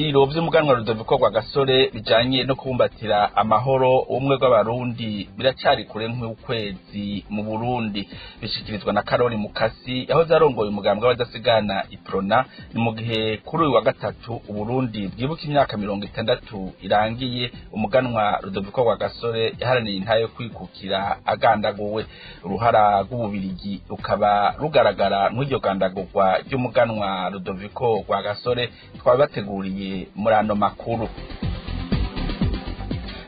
ibiganiro vy'umuganwa Rudoviko Rwagasore bijanye no kubumbatira amahoro ubumwe bw'abarundi biracari kure nk'ukwezi mu Burundi bishikirizwa na Karoli Mukasi aho zarongoye umugambwe w'abadasigana Iprona ni mu gihe kuri uyu wa gatatu Uburundi bwibuka imyaka 60 irangiye umuganwa Rudoviko Rwagasore yaharaniye intayo kwikukira agandaguwe uruhara rw'ububirigi rukaba rugaragara nk'iryo gandagurwa ry'umuganwa Rudoviko Rwagasore twabateguriye muri ano makuru.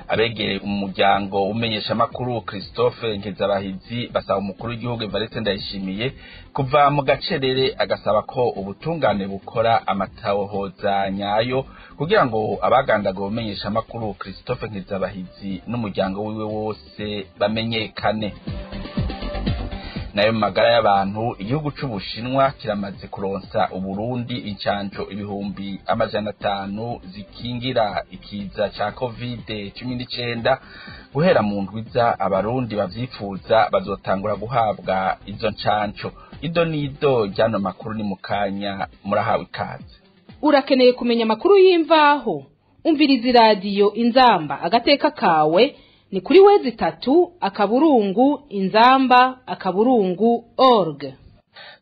Abegere umuryango umenyesha makuru Christophe Nkezabahizi basaba umukuru w'igihugu Evariste Ndayishimiye kuva mu gacerere agasaba ko ubutungane bukora amatahoza nyayo kugira ngo abagandaga umenyesha makuru Christophe Nkezabahizi n'umuryango wiwe wose bamenyekane. Nayo magara y'abantu igihugu c'Ubushinwa kiramaze kuronsa Uburundi incanco ibihumbi 500 zikingira ikiza ca COVID-19 guhera mu ndwiza abarundi bavyifuza bazotangura guhabwa izo ncanco. Ido nido ryano makuru ni mukanya murahawe ikaze. Urakeneye kumenya makuru y'imvaho umviriza radio Inzamba agateka kawe ni kuri wezi 3 akaburungu inzamba akaburungu org.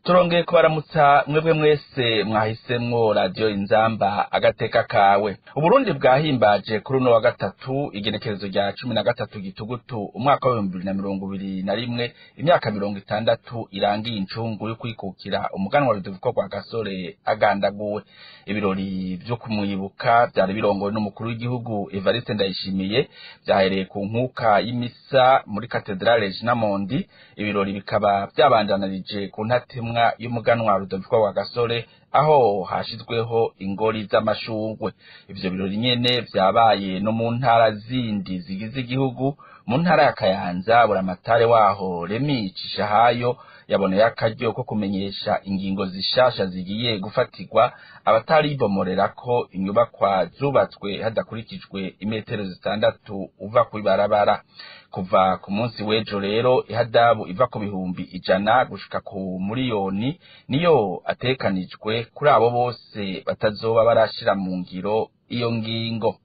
Turongeye kubaramutsa mwebwe mwese mwahisemwo radio Inzamba agateka kawe. Uburundi bwahimbaje kuri uno wa gatatu igenekerezo rya 13 gitugutu umwaka wa 2021 imyaka 60 irangiye incungu yo kwikukira umuganwa Rudoviko Rwagasore agandaguwe. Ibirori byo kumwibuka byari birongowe n'umukuru w'igihugu Evariste Ndayishimiye byahereye ku nkuka y'imisa muri Cathedrale Regina Mundi. Ibirori bikaba byabandanirije ku ntatemwa y'umuganwa Rudoviko Rwagasore aho hashizweho ingori z'amashungwe. Ivyo birori nyene vyabaye no mu ntara zindi zigize igihugu. Mu ntara ya Kayanza buramatare waho Remi Cishahayo yaboneye akaryo ko kumenyesha ingingo zishasha zigiye gufatirwa abatari bomorera ko inyubakwa zubatswe hadakurikijwe imetero 6 uva ku ibarabara. Kuva ku munsi w'ejo rero ihadabu iva ku bihumbi 100 gushika ku miliyoni niyo atekanijwe kuri abo bose batazoba barashira mu ngiro iyo ngingo.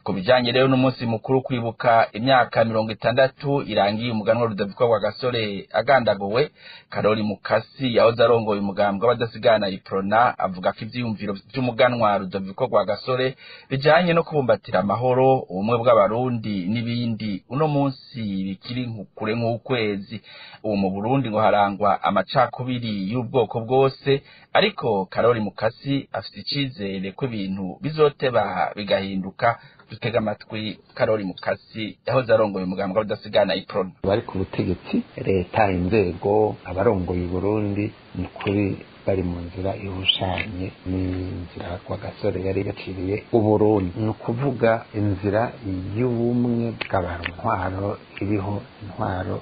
Kubijanye rero n'umunsi mukuru kwibuka imyaka 60 irangiye umuganwa Rudoviko Rwagasore agandaguwe, Karoli Mukasi yaho zarongoye umugambwe w'abadasigana Iprona avuga ko ivyiyumviro by'umuganwa Rudoviko Rwagasore bijanye no kubumbatira amahoro ubumwe bw'abarundi n'ibindi uno munsi bikiri kure nk'ukwezi. Uwo mu Burundi ngo harangwa amacakubiri y'ubwoko bwose, ariko Karoli Mukasi afite icizere ko ibintu bizoteba bigahinduka. Dutega amatwi Karoli Mukasi yaho zarongoye umugambwe w'abadasigana Iprona. Bari ku butegetsi leta inzego abarongoye Burundi ni kuri bari mu nzira ihushanye n'inzira Rwagasore yari yaciriye Uburundi, ni ukuvuga inzira y'ubumwe bw'abantu iriho intwaro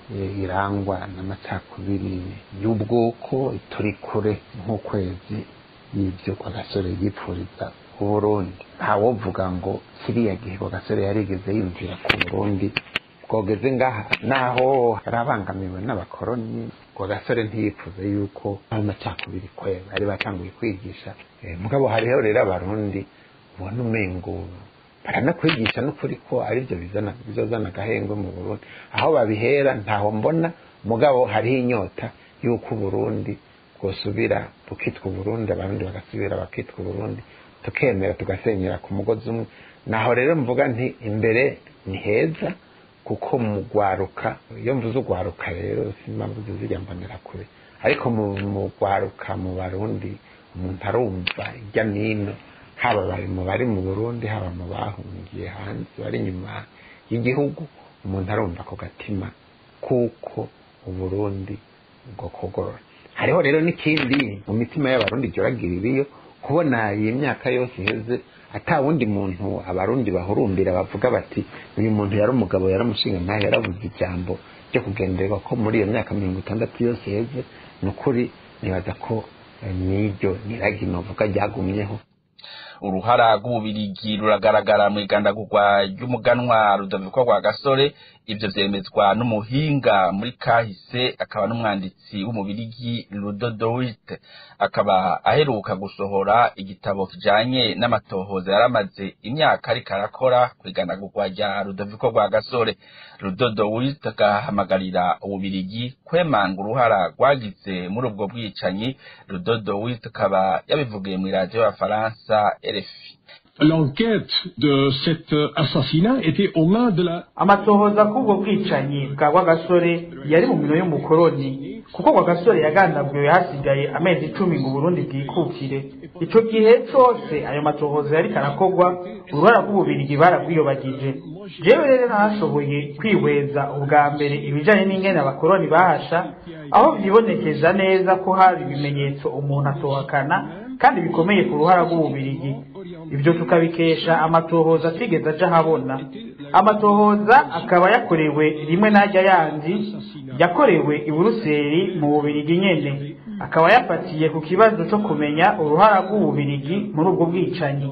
irangwa n'amacakubiri y'ubwoko turi kure nk'ukwezi y'ibyo Rwagasore yipfuriza Burundi. Ntawovuga ngo kiriya gihe Rwagasore yarigeze yumvira ku Burundi bwogeze ngaha naho yarabangamiwe n'abakoroni. Rwagasore ntiyipfuze yuko amacakubiri kwera bari batanguye kwigisha. Mugabo hariho rero abarundi ubona umengo baranakwigisha n'ukuri ko ari byo bizozana agahengwe mu Burundi. Aho babihera ntaho mbona, mugabo hariho inyota yuko Burundi bwosubira bukitwa Burundi, abarundi bagasubira bakitwa Burundi, tukemera tugasenyera ku mugozi umwe. Naho rero mvuga nti imbere ni heza kuko mugwaruka, iyo mvuze ugwaruka rero simamvuze zijyambonera kure, ariko mu gwaruka mu Barundi umuntu arumva ijya nino, haba bari mu Burundi haba mu bahungiye hanze bari nyuma y'igihugu, umuntu arumva ko gatima kuko Uburundi bwo kogorora. Hariho rero n'ikindi mu mitima y'abarundi joragira ibiyo kubona iyi myaka yose iheze ata wundi muntu abarundi bahurumbira bavuga bati uyu muntu yari umugabo yaramushinga ntahe yaravuze ijambo ryo kugenderwa ko muri iyo myaka 60 yose iheze. Nukuri nibaza ko niryo niragi novuga ryagumyeho. uruhara rw'ububirigi ruragaragara mu igandagurwa ry'umuganwa Rudoviko Rwagasore. Ivyo vyemezwa n'umuhinga muri kahise akaba n'umwanditsi w'umubirigi Ludodowit, akaba aheruka gusohora igitabo kijanye n'amatohoza yaramaze imyaka ariko arakora kwigandagurwa rya Rudoviko Rwagasore. Ludodowit agahamagarira ububirigi kwemanga uruhara rwagize muri ubwo bwicanyi. Ludodowit akaba yabivugiye mu radio ya Faransa RFI. L'enquête de cet assassinat était aux mains de la amatohoza k'ubwo bwicanyi bwa Rwagasore yari mu mino y'umukoroni, kuko Rwagasore yagandaguye hasigaye amezi 10 ngo Burundi bwikukire. Ico gihe cose ayo matohoza yari karakogwa, uruhara rw'ububirigi baragwiyobagije. Jewe rero nashoboye kwihweza ubwa mbere ibijanye n'ingene abakoroni bahasha, aho vyibonekeza neza ko hari ibimenyetso umuntu atohakana kandi bikomeye ku ruhara rw'ububirigi. Ibyo tukabikesha amatohoza atigeze aja habona. Amatohoza akaba yakorewe rimwe najya yandi yakorewe i Buruseli mu Bubirigi nyene, akaba yafatiye ku kibazo cyo kumenya uruhara rw'ububirigi muri ubwo bwicanyi.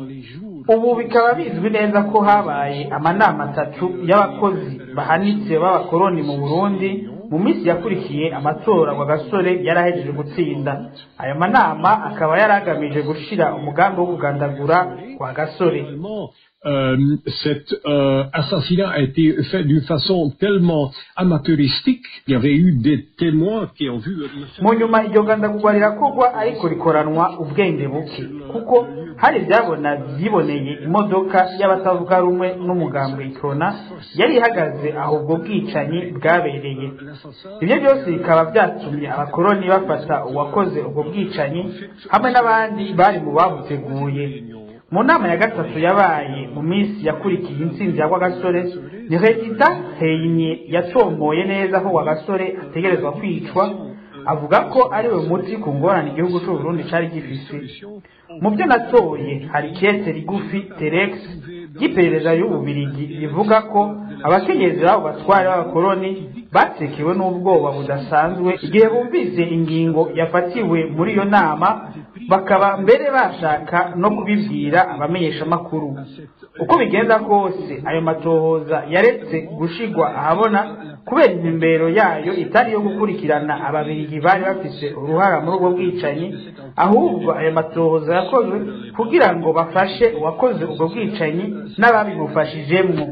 Ubu bikaba bizwi neza ko habaye amanama 3 y'abakozi bahanitse b'abakoroni mu Burundi mu minsi yakurikiye amatora Rwagasore yarahejeje gutsinda. Ayo manama akaba yaragamije gushira umugambi wo kugandagura Rwagasore. Cet assassinat a été fait d'une façon tellement amateuristique, il y avait eu des témoins qui ont vu mu nyuma iryo gandagurwa rirakogwa ariko rikoranwa ubwenge buke, kuko hari byabona byiboneye imodoka y'abatavuga rumwe n'umugambi Ikrona yari ihagaze aho ubwo bwicanyi bwabereye. Ibyo byose bikaba byatumye abakoroni bafata uwakoze ubwo bwicanyi hamwe n'abandi bari mu babuteguye. Mu nama ya gatatu yabaye mu minsi yakurikiye intsinzi ya Rwagasore, ni Regita Heyinye yatomoye neza ko Rwagasore ategerezwa kwicwa, avuga ko ari we muti ku ngorane igihugu cy'u Burundi cari gifise. Mu byo natoye hari kete rigufi Telex y'iperereza y'ububirigi rivuga ko abakenyezi babo batware b'abakoroni batekewe n'ubwoba budasanzwe igihe bumvise ingingo yafatiwe muri iyo nama, bakaba mbere bashaka no kubibwira abamenyesha makuru. Uko bigenda kose ayo matohoza yaretse gushigwa ahabona kubera intumbero yayo itari yo gukurikirana ababirigi bari bafise uruhara muri ubwo bwicanyi, ahubwo ayo matohoza yakozwe kugira ngo bafashe uwakoze ubwo bwicanyi n'ababimufashijemwo.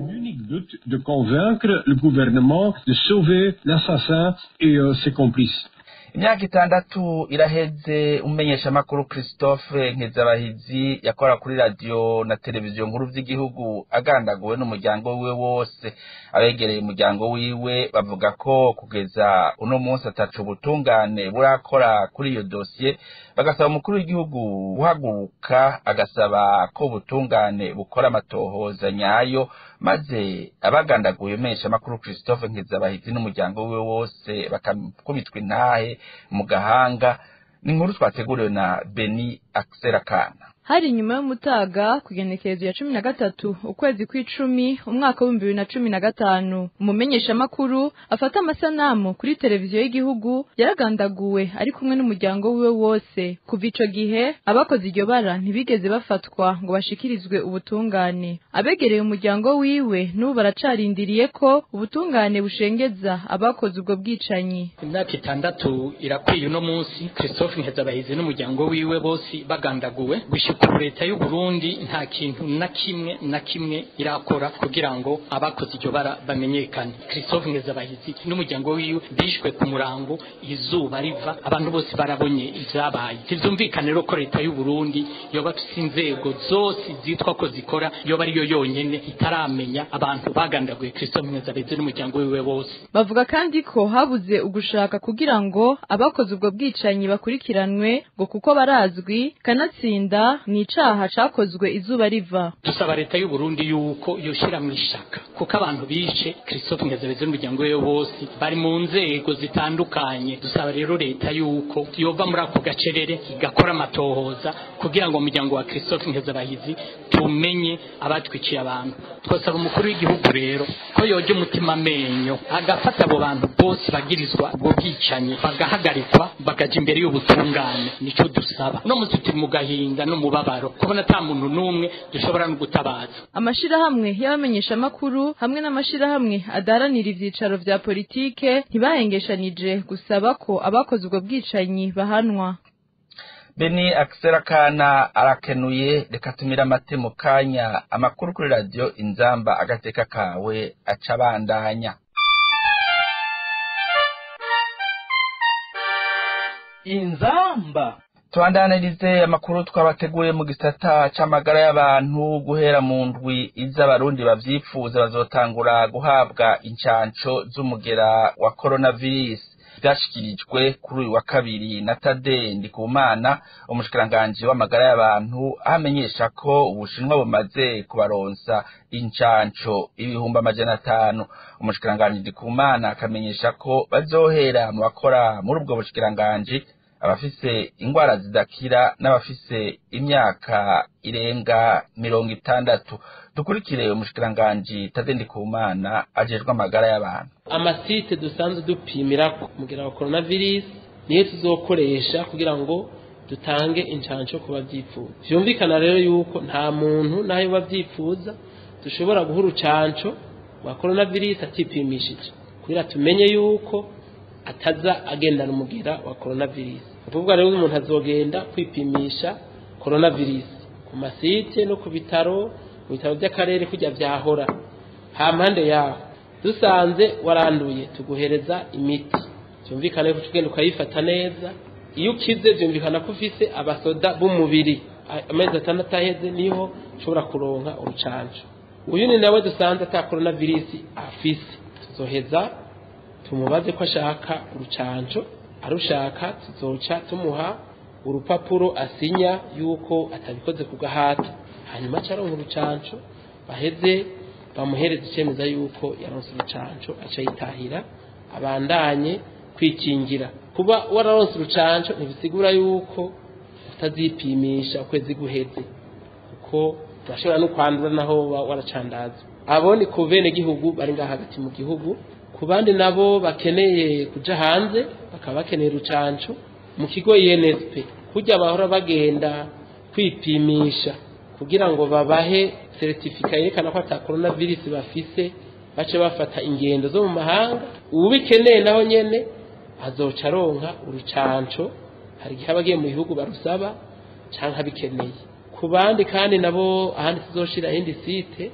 De convaincre le gouvernement de sauver l'assassin et ses complices. Imyaka 6 iraheze umenyesha makuru Christophe Nkezabahizi yakora kuri radio na televiziyo nkuru vy'igihugu agandaguwe n'umuryango wiwe wose. Abegereye umuryango wiwe bavuga ko kugeza uno munsi atacu ubutungane burakora kuri iyo dossier, bagasaba umukuru w'igihugu guhaguruka agasaba ko ubutungane bukora amatohoza nyayo, maze abagandaguye umenyesha makuru Christophe Nkezabahizi n'umuryango wiwe wose bakamukubitwa intahe mu gahanga. Ni inkuru twateguriwe na Beni Akserakana. Hari nyuma y'umutaga kugenekerezo ya 13 ukwezi kw'icumi umwaka wa 2015 umumenyesha makuru afata amasanamu kuri televiziyo y'igihugu yaragandaguwe ari kumwe n'umuryango wiwe wose. Kuva ico gihe abakoze iryo bara ntibigeze bafatwa ngo bashikirizwe ubutungane. Abegereye umuryango wiwe n'ubu baracarindiriye ko ubutungane bushengeza abakoze ubwo bwicanyi. Imyaka 6 irakwiye uno munsi Christophe Nkezabahizi n'umuryango wiwe bose bagandaguwe. Leta y'u Burundi nta kintu na kimwe irakora kugira ngo abakoze iryo bara bamenyekane. Christophe Nkezabahizi n'umuryango wiwe bishwe ku murango izuba riva, abantu bose barabonye ivyabaye. Tivyumvikane rero ko leta y'u Burundi yoba afise inzego zose zitwa ko zikora yoba ariyo yonyene itaramenya abantu bagandaguye Christophe Nkezabahizi n'umuryango wiwe bose. Bavuga kandi ko habuze ugushaka kugira ngo abakoze ubwo bwicanyi bakurikiranwe ngo kuko barazwi kanatsinda nicaha cakozwe izuba riva. Dusaba leta y'u Burundi yuko yoshira mu ishaka kuko abantu bishe Christophe Nkezabahizi n'umuryango we bose bari mu nzego zitandukanye. Dusaba rero leta yuko yova muri ako gacerere igakora amatohoza kugira ngo umuryango wa Christophe Nkezabahizi tumenye abatwikiye abantu. Twasaba umukuru w'igihugu rero ko yoje umutima menyo agafata abo bantu bose bagirizwa ubwo bwicanyi bagahagarikwa bakaja imbere y'ubutungane. Nico dusaba no mututi mu gahinda no mu umubabaro kubona ata muntu n'umwe dushobora no gutabaza. Amashirahamwe y'abamenyeshamakuru hamwe n'amashirahamwe adaharanira ivyicaro vya politike ntibahengeshanije gusaba ko abakoze ubwo bwicanyi bahanwa. Beni Akisera Kana arakenuye, reka tumira amate mu kanya amakuru kuri radio Inzamba agateka kawe acabandanya. Inzamba Tuandanirize amakuru twabateguye mu gisata c'amagara y'abantu. Guhera mu ndwi iza abarundi bavyifuza bazotangura guhabwa incanco z'umugera wa coronavirus. Byashikirijwe kuri uyu wa kabiri na Tade Ndikumana, umushikiranganji w'amagara y'abantu, amenyesha ko Ubushinwa bumaze kubaronsa incanco 500. Umushikiranganji Ndikumana akamenyesha ko bazohera mu bakora muri ubwo bushikiranganji, abafise ingwara zidakira n'abafise imyaka irenga 60. Dukurikire umushikiranganji Tade Ndikumana ajejwe amagara y'abantu. Amasite dusanzwe dupimira kumugera wa coronavirus niyo tuzokoresha kugira ngo dutange incanco ku bavyifuza. Vyumvikana rero yuko nta muntu nayo bavyifuza dushobora guha urucanco wa coronavirus atipimishije kugira tumenye yuko ataza agendana umugera wa coronavirus. Ukuvuga rero umuntu azogenda kwipimisha coronavirus ku masite no ku bitaro by'akarere kujya vyahora. Hampande yaho dusanze waranduye tuguhereza imiti. Byumvikana ko tugenda ukayifata neza. Iyo ukize byumvikana ko ufise abasoda b'umubiri. Amezi 6 aheze niho ushobora kuronka urucanco. Uyu ni nawe dusanze ata coronavirus afise, tuzoheza tumubaze ko ashaka urucanco. Arushaka tuzoca tumuha urupapuro asinya yuko atabikoze ku gahato, hanyuma caronka urucanco, baheze bamuhereza icemeza yuko yaronse urucanco, aca yitahira abandanye kwikingira. Kuba wararonse urucanco ntibisigura yuko utazipimisha ukwezi guheze, kuko turashobora no kwandura naho waracandaza. Abo ni ku bene gihugu bari ngaha hagati mu gihugu. Ku bandi nabo bakeneye kuja hanze bakaba bakeneye urucanco mu kigo INSP kujya bahora bagenda kwipimisha kugira ngo babahe certificate yerekana ko ata coronavirus bafise, bace bafata ingendo zo mu mahanga. Ubikeneye naho nyene azoca aronka urucanco, hari gihe abagiye mu bihugu barusaba canka bikeneye. Ku bandi kandi nabo ahandi tuzoshira indi site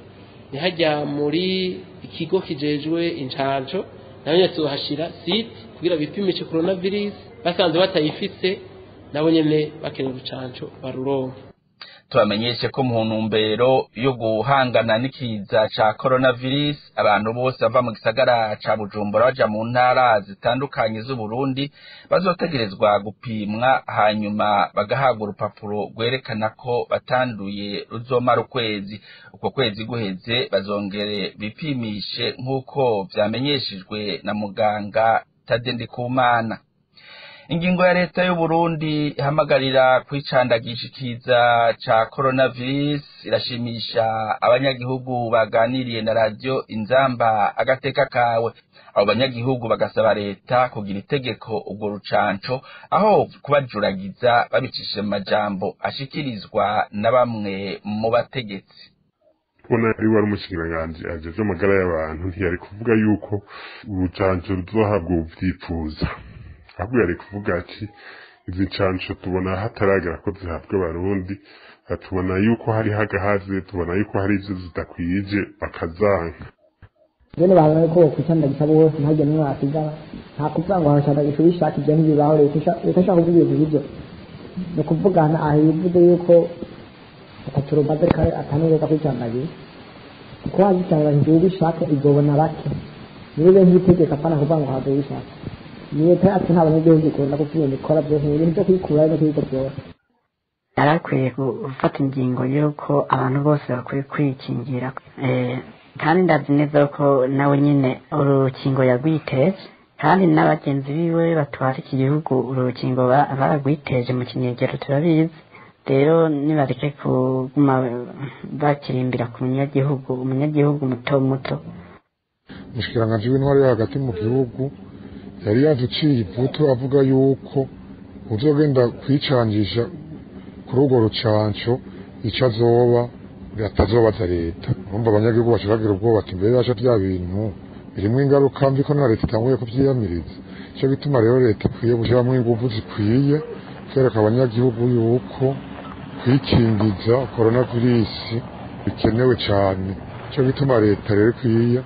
ni hajya muri ikigo kijejwe incanco, nayo yatuhashira site kugira bipimishe coronavirus, basanze batayifise nabo nyene bakeneye urucanco baruronke. Tubamenyeshe ko mu ntumbero yo guhangana n'ikiza ca coronavirus, abantu bose bava mu gisagara ca Bujumbura baja mu ntara zitandukanye z'u Burundi bazotegerezwa gupimwa, hanyuma bagahabwa urupapuro rwerekana ko batanduye ruzomara ukwezi. Uko kwezi guheze bazongere bipimishe nk'uko vyamenyeshejwe na muganga Tade Ndikumana. Ingingo ya leta y'u Burundi ihamagarira kwicandagisha ikiza ca coronavirus irashimisha abanyagihugu baganiriye na radio Inzamba agateka kawe. Abo banyagihugu bagasaba leta kugira itegeko ubwo rucanco, aho kubajuragiza babicishije mu majambo ashikirizwa na bamwe mu bategetsi. Bona ari wari umushikiranganji ajeje amagara y'abantu ntiyari kuvuga yuko urucanco ruzohabwa ubuvyifuza, ahubwo yari kuvuga ati izi ncanco tubona hataragera ko zihabwa abarundi, tubona yuko hari hagahaze, tubona yuko hari ivyo zidakwije bakazanka. Jene bawe ko kwicandagisha bose ntajye n'abasigara, nta kuvuga ngo harashandagisha ubishaka ibyo ntibibaho. Leta ishaka kuvuga ibyo no kuvugana ahivuze yuko atacurubaze kare atanureka kwicandagisha, kuko hazicandagisha ubishaka igobona bake niwe nk'itegeka apana kuvuga ngo habe ubishaka. Leta yacu nta banyagihugu ikunda kuvuga ikora byose ibintu byo kwikura no kwiga byose. Yarakwiye gufata ingingo y'uko abantu bose bakwiye kwikingira, kandi ndazi neza ko nawe nyine urukingo yagwiteje, kandi n'abagenzi biwe batwara iki gihugu urukingo baragwiteje mu kinyegero turabizi. Rero nibareke kuguma bakirimbira ku umunyagihugu muto muto. Umushikiranganji w'intwari yo hagati mu gihugu yari yaduciye ivuto avuga yuko uzogenda kwicangisha kuri urwo rucanco icyo azoba atazobaza leta urumva abanyagihugu baca bagira ubwoba ati mbere yaje bya bintu birimwo ingaruka mbi ko na leta itanguye kuvyiyamiriza icyo gituma rero leta ikwiye gushyiramo ingufu zikwiye kwereka abanyagihugu yuko kwikingiza coronavirus bikenewe cyane icyo gituma leta rero ikwiye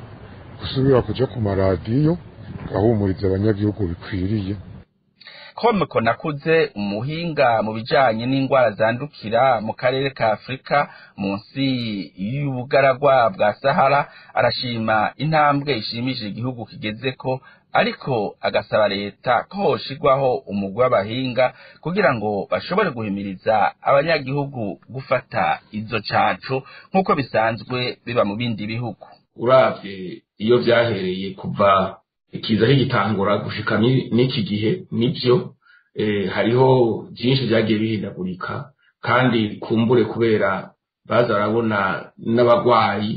gusubira kuja ku maradiyo gahumuriza abanyagihugu bikwiriye. Komeko nakuze umuhinga mu bijanye n'indwara zandukira mu karere ka Afrika munsi y'ubugaragwa bwa Sahara arashima intambwe ishimishije igihugu kigezeko ariko agasaba leta ko hoshigwaho umugwi w'abahinga kugira ngo bashobore guhimiriza abanyagihugu gufata izo canco nk'uko bisanzwe biba mu bindi bihugu. Uravye iyo vyahereye kuva ikiza gitangura gushika n'iki gihe nivyo hariho byinshi byagiye bihindagurika kandi kumbure kubera bazarabona n'abagwayi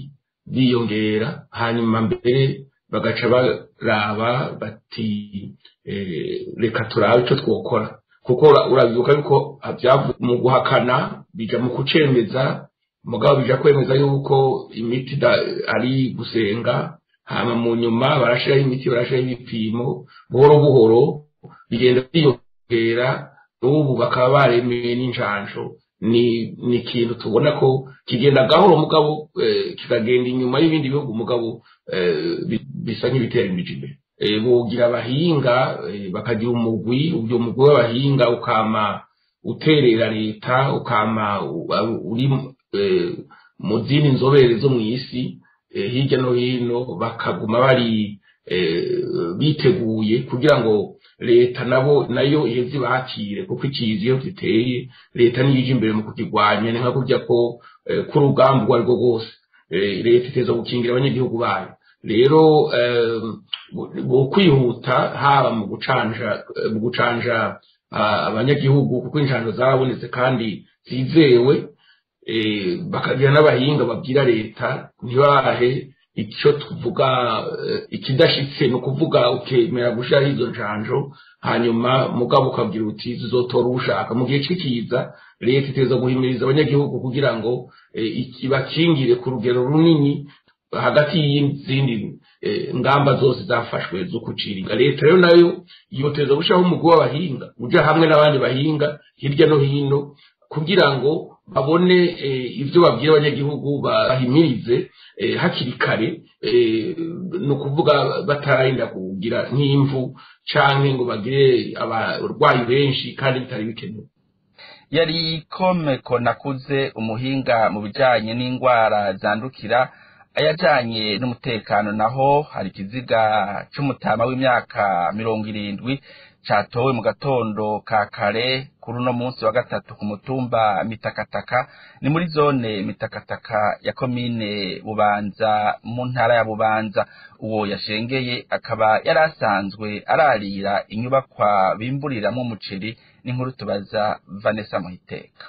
biyongera hanyuma mbere bagaca baraba bati reka turabe icyo twokora kuko urabibuka yuko byavuye mu guhakana bija mu kucemeza mugabo bija kwemeza yuko imiti ari gusenga hama mu nyuma barashiraho imiti barashiraho ibipimo buhoro buhoro bigenda biyongera ubu bakaba baremeye n'injanjo ni ikintu tubona ko kigenda gahoro mugabo kikagenda inyuma y'ibindi bihugu mugabo bisa nk'ibitera imijime bogira abahinga bakagira umugwi ubyo mugwi w'abahinga ukama uterera leta ukama uri mu zindi nzobere zo mu isi hirya no hino bakaguma bari biteguye kugira ngo leta nayo iheze bakire kuko ikizi iyo giteye leta niyije imbere mu kukigwanya ni nka kurya ko kurugamba rwo ariko rwose leta iteza gukingira abanyagihugu bayo rero bo kwihuta haba mu gucanja abanyagihugu kuko injanjo zarabonetse kandi zizewe bakagira n'abahinga babwira leta ntibahe icyo tuvuga ikidashitse no kuvuga ukemera gushira izo njanjo hanyuma mugabo ukabwira uti zizotora ushaka mu gihe cikiza leta iteza guhimiriza abanyagihugu kugira ngo ikibakingire ku rugero runini hagati y'izindi ngamba zose zafashwe zo kuciringa leta rero nayo yoteza gushaho umugwi w'abahinga uja hamwe n'abandi bahinga hirya no hino kugira ngo babone ivyo babwira abanyagihugu bahimirize hakiri kare no kuvuga batararinda kugira nk'imvu canke ngo bagire abarwayi benshi kandi bitari bikenewe. Yari Komeko nakuze umuhinga mu bijanye n'indwara zandukira ayajanye n'umutekano naho hari ikiziga c'umutama w'imyaka 70 catowe mu gatondo ka kare kuri uno munsi wa gatatu ku mutumba Mitakataka ni muri zone Mitakataka ya komine Bubanza mu ntara ya Bubanza. Uwo yashengeye akaba yarasanzwe ararira inyubakwa bimburiramwo umuceri n'inkuru tubaza Vanessa Muhiteka.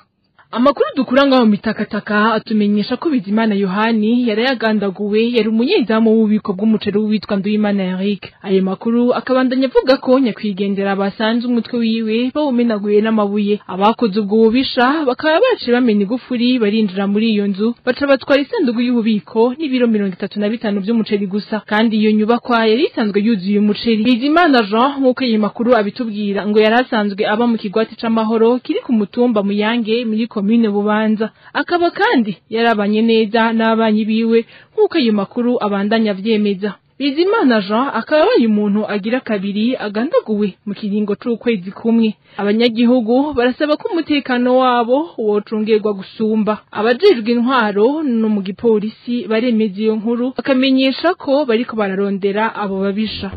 Amakuru dukura ngaho Mitakataka atumenyesha ko Bizimana Yohani yarayagandaguwe yari umunyezamu w'ububiko bw'umuceri witwa Nduyimana Eric. Ayo makuru akabandanya avuga ko nyakwigendera basanze umutwe wiwe bawumenaguye n'amabuye. Abakoze ubwo bubisha bakaba baciye bamena igufuri barinjira muri iyo nzu baca batwara isanduku y'ububiko n'ibiro 35 by'umuceri gusa kandi iyo nyubakwa yari isanzwe yuzuye umuceri. Bizimana Jean nk'uko iyi makuru abitubwira ngo yarasanzwe aba mu kigwati c'amahoro kiri ku mutumba Muyange muri komine Bubanza akaba kandi yarabanye neza n'abanyi biwe nk'uko ayo makuru abandanya vyemeza. Bizimana Jean akaba ari umuntu agira kabiri agandaguwe mu kiringo c'ukwezi kumwe. Abanyagihugu barasaba ko umutekano wabo wocungerwa gusumba. Abajejwe intwaro no mu gipolisi baremeza iyo nkuru akamenyesha ko bariko bararondera abo babisha.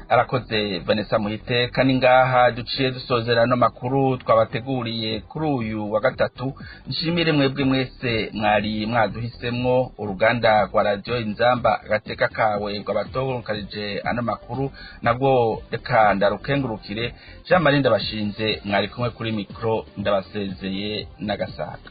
Arakoze Vanessa Muhiteka ningaha duciye dusozera no makuru twabateguriye kuri uyu wa gatatu. Nshimire mwebwe mwese mwari mwaduhisemwo uruganda rwa Radio Inzamba agateka kawe rw'abatoronkarije ano makuru nabwo reka ndarukengurukire Jean Marie ndabashinze mwari kumwe kuri mikro ndabasezeye n'agasaga.